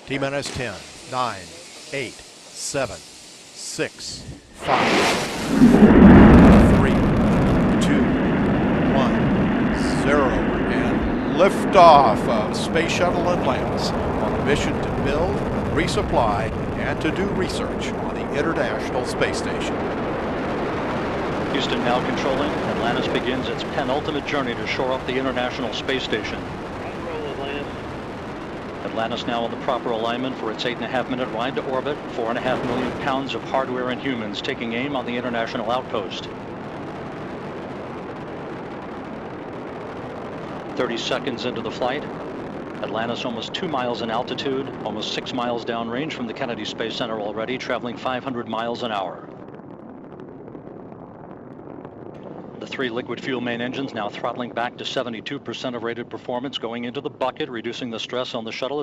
T-minus 10, 9, 8, 7, 6, 5, 3, 2, 1, 0, and liftoff of Space Shuttle Atlantis on a mission to build, resupply, and to do research on the International Space Station. Houston now controlling. Atlantis begins its penultimate journey to shore up the International Space Station. Atlantis now in the proper alignment for its 8.5-minute ride to orbit. 4.5 million pounds of hardware and humans taking aim on the International Outpost. 30 seconds into the flight. Atlantis almost 2 miles in altitude, almost 6 miles downrange from the Kennedy Space Center already, traveling 500 miles an hour. The 3 liquid fuel main engines now throttling back to 72% of rated performance, going into the bucket, reducing the stress on the shuttle.